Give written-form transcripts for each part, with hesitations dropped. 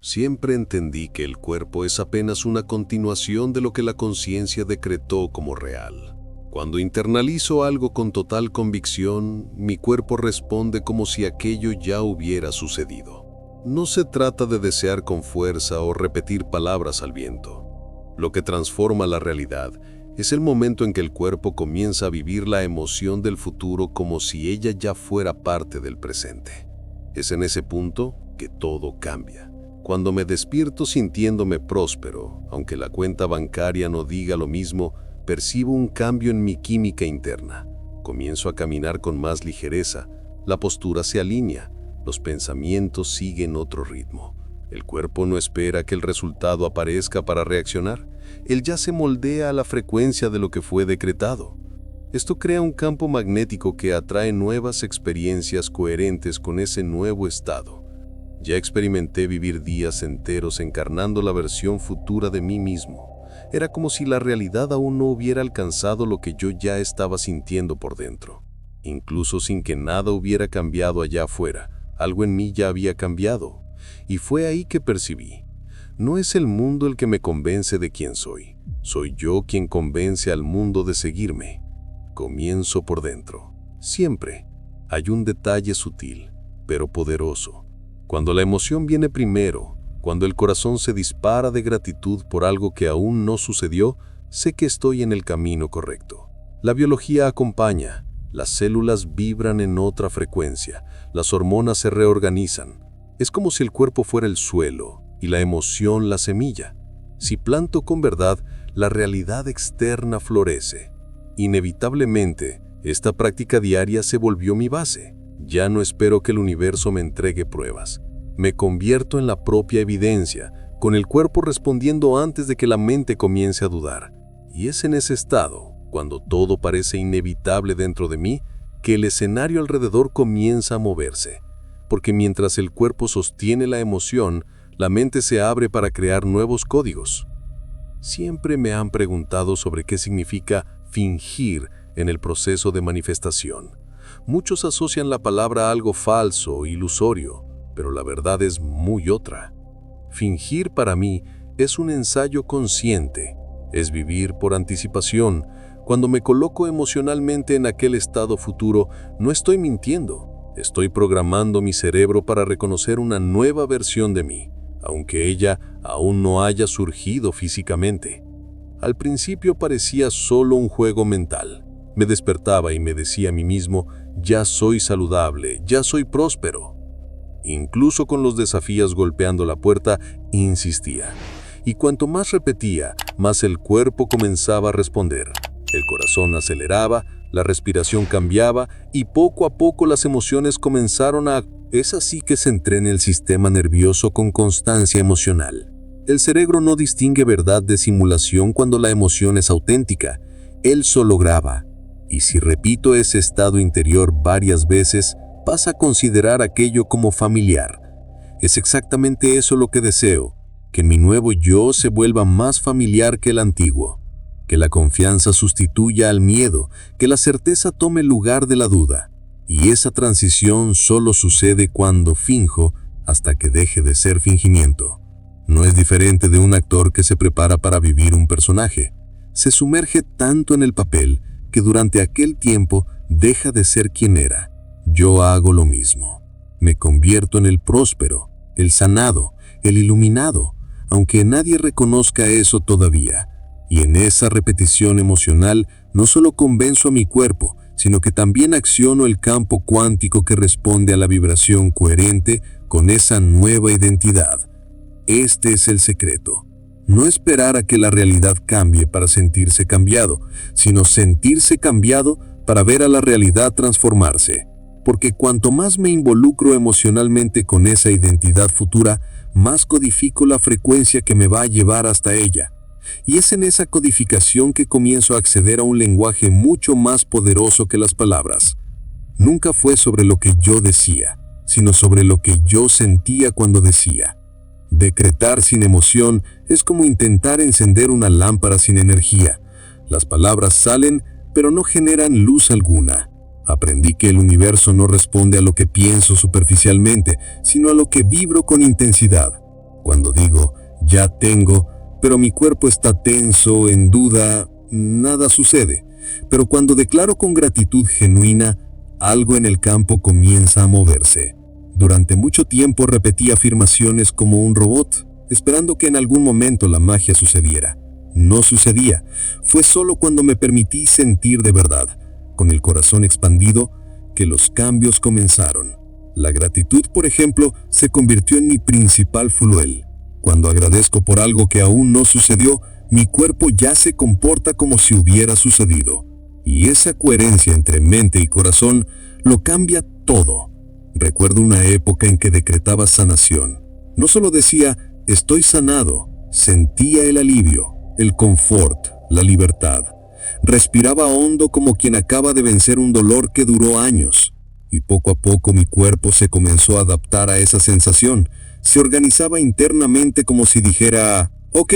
Siempre entendí que el cuerpo es apenas una continuación de lo que la conciencia decretó como real. Cuando internalizo algo con total convicción, mi cuerpo responde como si aquello ya hubiera sucedido. No se trata de desear con fuerza o repetir palabras al viento. Lo que transforma la realidad es el momento en que el cuerpo comienza a vivir la emoción del futuro como si ella ya fuera parte del presente. Es en ese punto que todo cambia. Cuando me despierto sintiéndome próspero, aunque la cuenta bancaria no diga lo mismo, percibo un cambio en mi química interna. Comienzo a caminar con más ligereza, la postura se alinea, los pensamientos siguen otro ritmo. El cuerpo no espera que el resultado aparezca para reaccionar, él ya se moldea a la frecuencia de lo que fue decretado. Esto crea un campo magnético que atrae nuevas experiencias coherentes con ese nuevo estado. Ya experimenté vivir días enteros encarnando la versión futura de mí mismo. Era como si la realidad aún no hubiera alcanzado lo que yo ya estaba sintiendo por dentro. Incluso sin que nada hubiera cambiado allá afuera, algo en mí ya había cambiado. Y fue ahí que percibí. No es el mundo el que me convence de quién soy. Soy yo quien convence al mundo de seguirme. Comienzo por dentro. Siempre hay un detalle sutil, pero poderoso. Cuando la emoción viene primero, cuando el corazón se dispara de gratitud por algo que aún no sucedió, sé que estoy en el camino correcto. La biología acompaña, las células vibran en otra frecuencia, las hormonas se reorganizan. Es como si el cuerpo fuera el suelo y la emoción la semilla. Si planto con verdad, la realidad externa florece. Inevitablemente, esta práctica diaria se volvió mi base. Ya no espero que el universo me entregue pruebas. Me convierto en la propia evidencia, con el cuerpo respondiendo antes de que la mente comience a dudar. Y es en ese estado, cuando todo parece inevitable dentro de mí, que el escenario alrededor comienza a moverse. Porque mientras el cuerpo sostiene la emoción, la mente se abre para crear nuevos códigos. Siempre me han preguntado sobre qué significa fingir en el proceso de manifestación. Muchos asocian la palabra a algo falso o ilusorio, pero la verdad es muy otra. Fingir para mí es un ensayo consciente, es vivir por anticipación. Cuando me coloco emocionalmente en aquel estado futuro, no estoy mintiendo. Estoy programando mi cerebro para reconocer una nueva versión de mí, aunque ella aún no haya surgido físicamente. Al principio parecía solo un juego mental. Me despertaba y me decía a mí mismo, ya soy saludable, ya soy próspero. Incluso con los desafíos golpeando la puerta, insistía. Y cuanto más repetía, más el cuerpo comenzaba a responder. El corazón aceleraba, la respiración cambiaba y poco a poco las emociones comenzaron a... Es así que se entrena el sistema nervioso con constancia emocional. El cerebro no distingue verdad de simulación cuando la emoción es auténtica. Él solo graba. Y si repito ese estado interior varias veces, pasa a considerar aquello como familiar. Es exactamente eso lo que deseo, que mi nuevo yo se vuelva más familiar que el antiguo. Que la confianza sustituya al miedo, que la certeza tome lugar de la duda. Y esa transición solo sucede cuando finjo hasta que deje de ser fingimiento. No es diferente de un actor que se prepara para vivir un personaje. Se sumerge tanto en el papel que durante aquel tiempo deja de ser quien era. Yo hago lo mismo. Me convierto en el próspero, el sanado, el iluminado, aunque nadie reconozca eso todavía. Y en esa repetición emocional no solo convenzo a mi cuerpo, sino que también acciono el campo cuántico que responde a la vibración coherente con esa nueva identidad. Este es el secreto. No esperar a que la realidad cambie para sentirse cambiado, sino sentirse cambiado para ver a la realidad transformarse. Porque cuanto más me involucro emocionalmente con esa identidad futura, más codifico la frecuencia que me va a llevar hasta ella. Y es en esa codificación que comienzo a acceder a un lenguaje mucho más poderoso que las palabras. Nunca fue sobre lo que yo decía, sino sobre lo que yo sentía cuando decía. Decretar sin emoción es como intentar encender una lámpara sin energía. Las palabras salen, pero no generan luz alguna. Aprendí que el universo no responde a lo que pienso superficialmente, sino a lo que vibro con intensidad. Cuando digo, ya tengo, pero mi cuerpo está tenso, en duda, nada sucede. Pero cuando declaro con gratitud genuina, algo en el campo comienza a moverse. Durante mucho tiempo repetí afirmaciones como un robot, esperando que en algún momento la magia sucediera. No sucedía. Fue solo cuando me permití sentir de verdad, con el corazón expandido, que los cambios comenzaron. La gratitud, por ejemplo, se convirtió en mi principal fuel. Cuando agradezco por algo que aún no sucedió, mi cuerpo ya se comporta como si hubiera sucedido. Y esa coherencia entre mente y corazón lo cambia todo. Recuerdo una época en que decretaba sanación. No solo decía, estoy sanado, sentía el alivio, el confort, la libertad. Respiraba hondo como quien acaba de vencer un dolor que duró años. Y poco a poco mi cuerpo se comenzó a adaptar a esa sensación. Se organizaba internamente como si dijera, ok,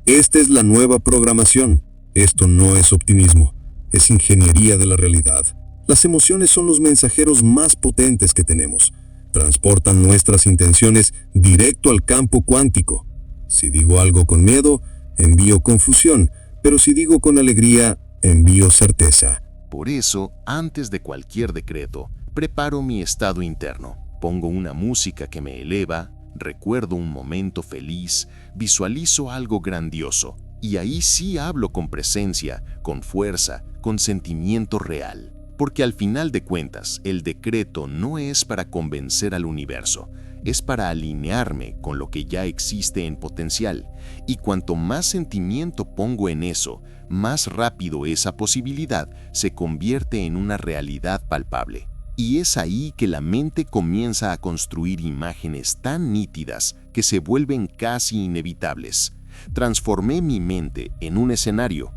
esta es la nueva programación. Esto no es optimismo, es ingeniería de la realidad. Las emociones son los mensajeros más potentes que tenemos. Transportan nuestras intenciones directo al campo cuántico. Si digo algo con miedo, envío confusión, pero si digo con alegría, envío certeza. Por eso, antes de cualquier decreto, preparo mi estado interno. Pongo una música que me eleva, recuerdo un momento feliz, visualizo algo grandioso. Y ahí sí hablo con presencia, con fuerza, con sentimiento real. Porque al final de cuentas, el decreto no es para convencer al universo, es para alinearme con lo que ya existe en potencial. Y cuanto más sentimiento pongo en eso, más rápido esa posibilidad se convierte en una realidad palpable. Y es ahí que la mente comienza a construir imágenes tan nítidas que se vuelven casi inevitables. Transformé mi mente en un escenario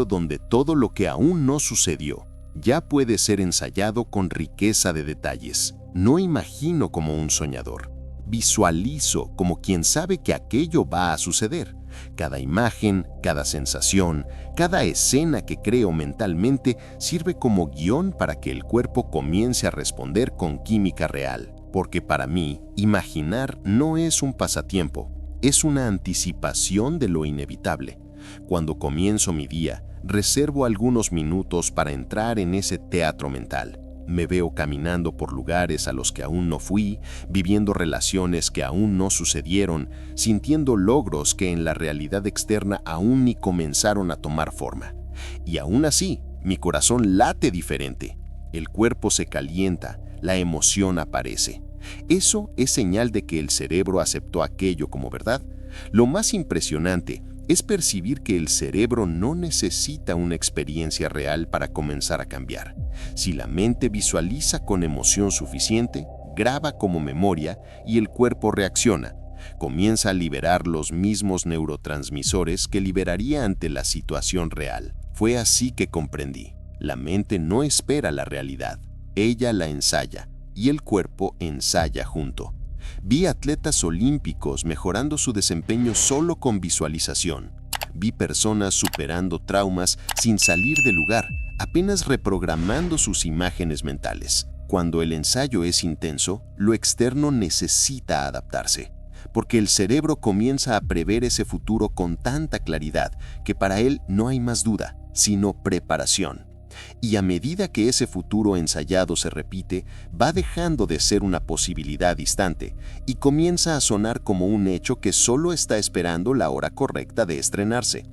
donde todo lo que aún no sucedió ya puede ser ensayado con riqueza de detalles. No imagino como un soñador, visualizo como quien sabe que aquello va a suceder. Cada imagen, cada sensación, cada escena que creo mentalmente sirve como guión para que el cuerpo comience a responder con química real. Porque para mí, imaginar no es un pasatiempo, es una anticipación de lo inevitable. Cuando comienzo mi día, reservo algunos minutos para entrar en ese teatro mental. Me veo caminando por lugares a los que aún no fui, viviendo relaciones que aún no sucedieron, sintiendo logros que en la realidad externa aún ni comenzaron a tomar forma. Y aún así, mi corazón late diferente. El cuerpo se calienta, la emoción aparece. Eso es señal de que el cerebro aceptó aquello como verdad. Lo más impresionante es percibir que el cerebro no necesita una experiencia real para comenzar a cambiar. Si la mente visualiza con emoción suficiente, graba como memoria y el cuerpo reacciona. Comienza a liberar los mismos neurotransmisores que liberaría ante la situación real. Fue así que comprendí. La mente no espera la realidad, ella la ensaya y el cuerpo ensaya junto. Vi atletas olímpicos mejorando su desempeño solo con visualización. Vi personas superando traumas sin salir del lugar, apenas reprogramando sus imágenes mentales. Cuando el ensayo es intenso, lo externo necesita adaptarse, porque el cerebro comienza a prever ese futuro con tanta claridad que para él no hay más duda, sino preparación. Y a medida que ese futuro ensayado se repite, va dejando de ser una posibilidad distante y comienza a sonar como un hecho que solo está esperando la hora correcta de estrenarse.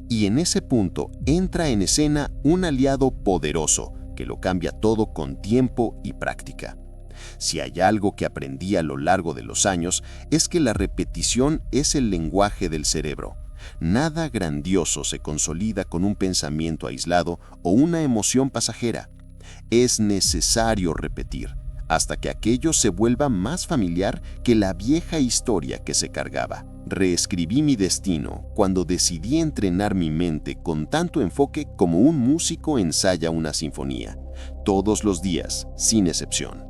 Y en ese punto entra en escena un aliado poderoso que lo cambia todo con tiempo y práctica. Si hay algo que aprendí a lo largo de los años, es que la repetición es el lenguaje del cerebro. Nada grandioso se consolida con un pensamiento aislado o una emoción pasajera. Es necesario repetir, hasta que aquello se vuelva más familiar que la vieja historia que se cargaba. Reescribí mi destino cuando decidí entrenar mi mente con tanto enfoque como un músico ensaya una sinfonía, todos los días, sin excepción.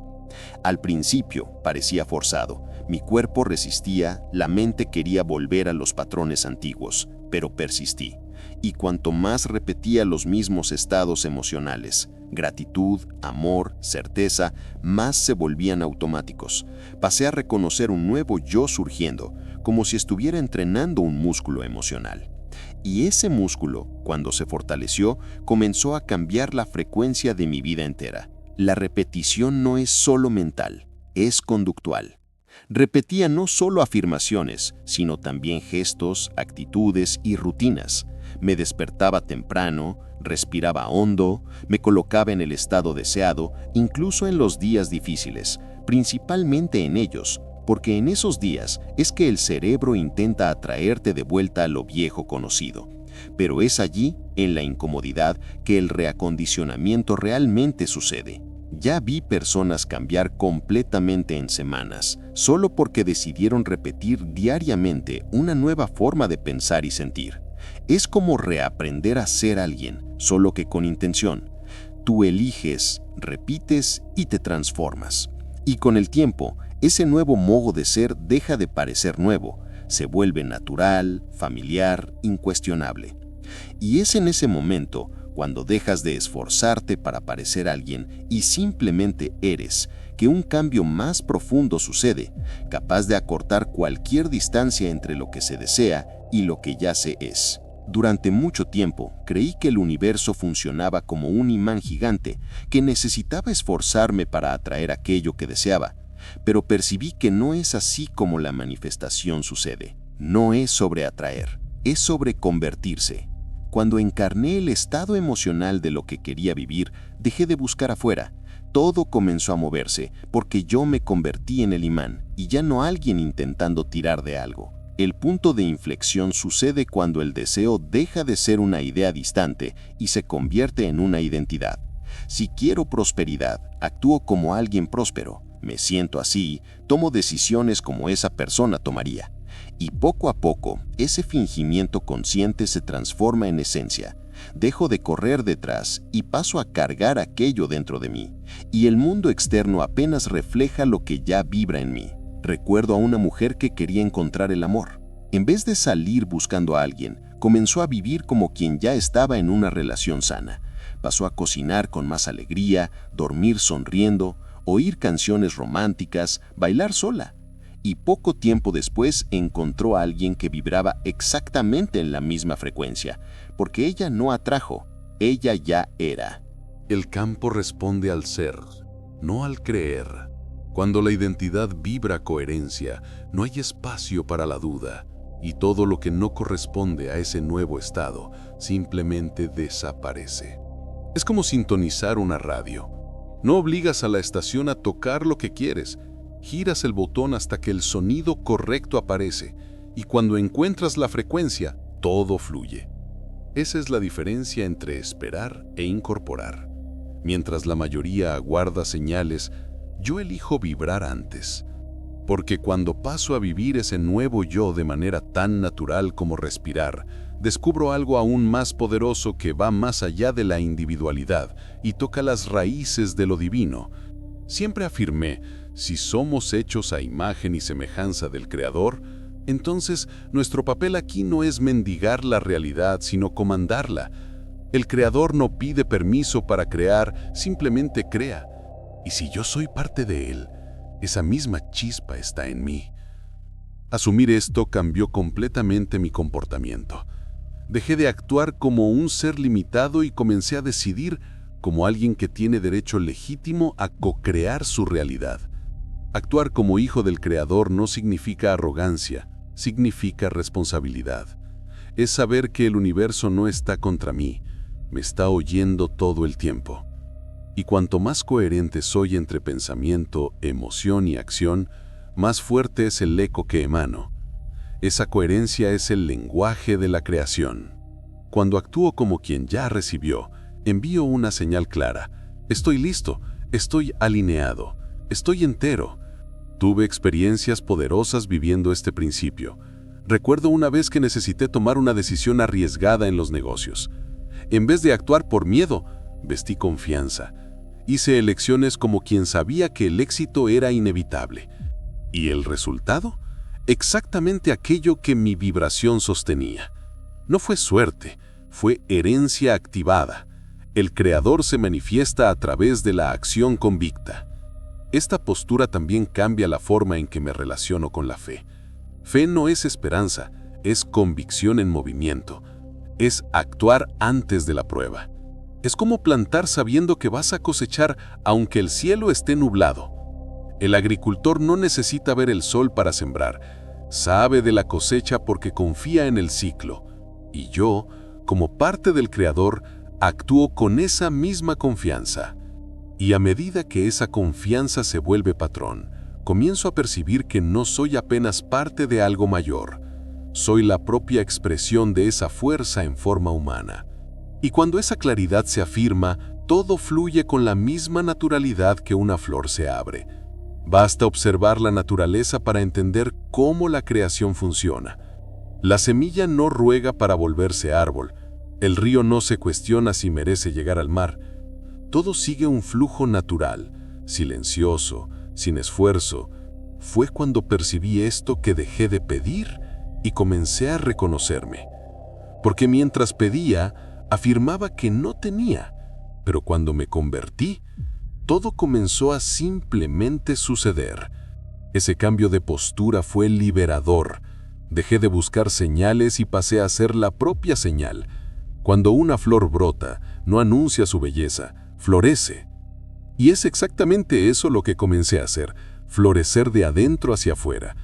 Al principio parecía forzado, mi cuerpo resistía, la mente quería volver a los patrones antiguos, pero persistí, Y cuanto más repetía los mismos estados emocionales, gratitud, amor, certeza, más se volvían automáticos. Pasé a reconocer un nuevo yo surgiendo, como si estuviera entrenando un músculo emocional. Y ese músculo, cuando se fortaleció, comenzó a cambiar la frecuencia de mi vida entera. La repetición no es solo mental, es conductual. Repetía no solo afirmaciones, sino también gestos, actitudes y rutinas. Me despertaba temprano, respiraba hondo, me colocaba en el estado deseado, incluso en los días difíciles, principalmente en ellos, porque en esos días es que el cerebro intenta atraerte de vuelta a lo viejo conocido. Pero es allí, en la incomodidad, que el reacondicionamiento realmente sucede. Ya vi personas cambiar completamente en semanas, solo porque decidieron repetir diariamente una nueva forma de pensar y sentir. Es como reaprender a ser alguien, solo que con intención. Tú eliges, repites y te transformas. Y con el tiempo, ese nuevo modo de ser deja de parecer nuevo, se vuelve natural, familiar, incuestionable. Y es en ese momento, cuando dejas de esforzarte para parecer alguien y simplemente eres, que un cambio más profundo sucede, capaz de acortar cualquier distancia entre lo que se desea y lo que ya se es. Durante mucho tiempo, creí que el universo funcionaba como un imán gigante, que necesitaba esforzarme para atraer aquello que deseaba, pero percibí que no es así como la manifestación sucede. No es sobre atraer, es sobre convertirse. Cuando encarné el estado emocional de lo que quería vivir, dejé de buscar afuera. Todo comenzó a moverse porque yo me convertí en el imán y ya no alguien intentando tirar de algo. El punto de inflexión sucede cuando el deseo deja de ser una idea distante y se convierte en una identidad. Si quiero prosperidad, actúo como alguien próspero. Me siento así, tomo decisiones como esa persona tomaría. Y poco a poco, ese fingimiento consciente se transforma en esencia. Dejo de correr detrás y paso a cargar aquello dentro de mí. Y el mundo externo apenas refleja lo que ya vibra en mí. Recuerdo a una mujer que quería encontrar el amor. En vez de salir buscando a alguien, comenzó a vivir como quien ya estaba en una relación sana. Pasó a cocinar con más alegría, dormir sonriendo, oír canciones románticas, bailar sola. Y poco tiempo después encontró a alguien que vibraba exactamente en la misma frecuencia, porque ella no atrajo, ella ya era. El campo responde al ser, no al creer. Cuando la identidad vibra coherencia, no hay espacio para la duda, y todo lo que no corresponde a ese nuevo estado simplemente desaparece. Es como sintonizar una radio. No obligas a la estación a tocar lo que quieres, giras el botón hasta que el sonido correcto aparece, y cuando encuentras la frecuencia, todo fluye. Esa es la diferencia entre esperar e incorporar. Mientras la mayoría aguarda señales, yo elijo vibrar antes. Porque cuando paso a vivir ese nuevo yo de manera tan natural como respirar, descubro algo aún más poderoso que va más allá de la individualidad y toca las raíces de lo divino. Siempre afirmé, si somos hechos a imagen y semejanza del Creador, entonces nuestro papel aquí no es mendigar la realidad, sino comandarla. El Creador no pide permiso para crear, simplemente crea. Y si yo soy parte de Él, esa misma chispa está en mí. Asumir esto cambió completamente mi comportamiento. Dejé de actuar como un ser limitado y comencé a decidir como alguien que tiene derecho legítimo a co-crear su realidad. Actuar como hijo del Creador no significa arrogancia, significa responsabilidad. Es saber que el universo no está contra mí, me está oyendo todo el tiempo. Y cuanto más coherente soy entre pensamiento, emoción y acción, más fuerte es el eco que emano. Esa coherencia es el lenguaje de la creación. Cuando actúo como quien ya recibió, envío una señal clara. Estoy listo, estoy alineado, estoy entero. Tuve experiencias poderosas viviendo este principio. Recuerdo una vez que necesité tomar una decisión arriesgada en los negocios. En vez de actuar por miedo, vestí confianza. Hice elecciones como quien sabía que el éxito era inevitable. ¿Y el resultado? Exactamente aquello que mi vibración sostenía. No fue suerte, fue herencia activada. El creador se manifiesta a través de la acción convicta. Esta postura también cambia la forma en que me relaciono con la fe. Fe no es esperanza, es convicción en movimiento. Es actuar antes de la prueba. Es como plantar sabiendo que vas a cosechar aunque el cielo esté nublado. El agricultor no necesita ver el sol para sembrar. Sabe de la cosecha porque confía en el ciclo. Y yo, como parte del Creador, actúo con esa misma confianza. Y a medida que esa confianza se vuelve patrón, comienzo a percibir que no soy apenas parte de algo mayor. Soy la propia expresión de esa fuerza en forma humana. Y cuando esa claridad se afirma, todo fluye con la misma naturalidad que una flor se abre. Basta observar la naturaleza para entender cómo la creación funciona. La semilla no ruega para volverse árbol. El río no se cuestiona si merece llegar al mar. Todo sigue un flujo natural, silencioso, sin esfuerzo. Fue cuando percibí esto que dejé de pedir y comencé a reconocerme. Porque mientras pedía, afirmaba que no tenía, pero cuando me convertí, todo comenzó a simplemente suceder. Ese cambio de postura fue liberador. Dejé de buscar señales y pasé a ser la propia señal. Cuando una flor brota, no anuncia su belleza, florece. Y es exactamente eso lo que comencé a hacer, florecer de adentro hacia afuera,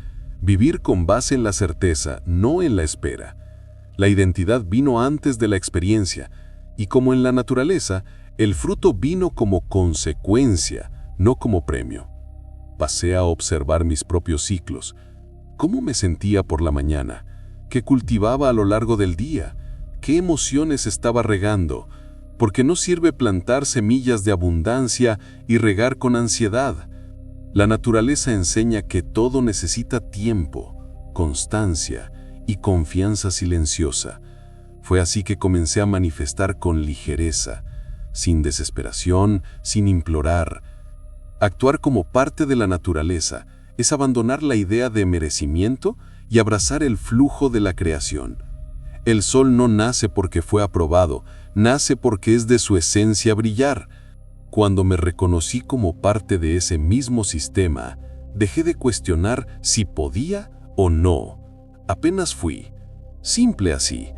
vivir con base en la certeza, no en la espera. La identidad vino antes de la experiencia, y como en la naturaleza, el fruto vino como consecuencia, no como premio. Pasé a observar mis propios ciclos, cómo me sentía por la mañana, qué cultivaba a lo largo del día, qué emociones estaba regando, porque no sirve plantar semillas de abundancia y regar con ansiedad. La naturaleza enseña que todo necesita tiempo, constancia y confianza silenciosa. Fue así que comencé a manifestar con ligereza, sin desesperación, sin implorar. Actuar como parte de la naturaleza es abandonar la idea de merecimiento y abrazar el flujo de la creación. El sol no nace porque fue aprobado, nace porque es de su esencia brillar. Cuando me reconocí como parte de ese mismo sistema, dejé de cuestionar si podía o no. Apenas fui. Simple así.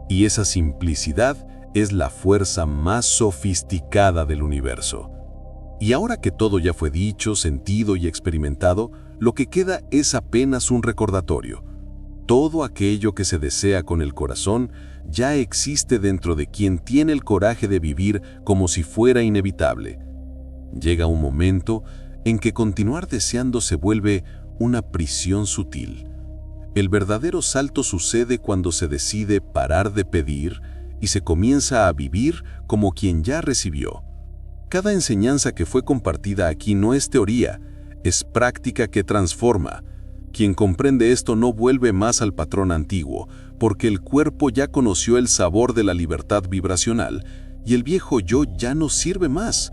Y esa simplicidad es la fuerza más sofisticada del universo. Y ahora que todo ya fue dicho, sentido y experimentado, lo que queda es apenas un recordatorio. Todo aquello que se desea con el corazón ya existe dentro de quien tiene el coraje de vivir como si fuera inevitable. Llega un momento en que continuar deseando se vuelve una prisión sutil. El verdadero salto sucede cuando se decide parar de pedir y se comienza a vivir como quien ya recibió. Cada enseñanza que fue compartida aquí no es teoría, es práctica que transforma. Quien comprende esto no vuelve más al patrón antiguo, porque el cuerpo ya conoció el sabor de la libertad vibracional y el viejo yo ya no sirve más.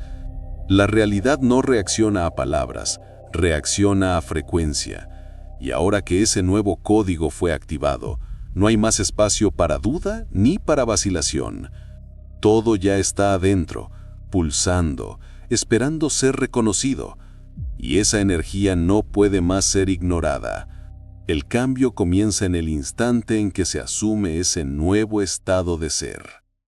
La realidad no reacciona a palabras, reacciona a frecuencia. Y ahora que ese nuevo código fue activado, no hay más espacio para duda ni para vacilación. Todo ya está adentro, pulsando, esperando ser reconocido. Y esa energía no puede más ser ignorada. El cambio comienza en el instante en que se asume ese nuevo estado de ser.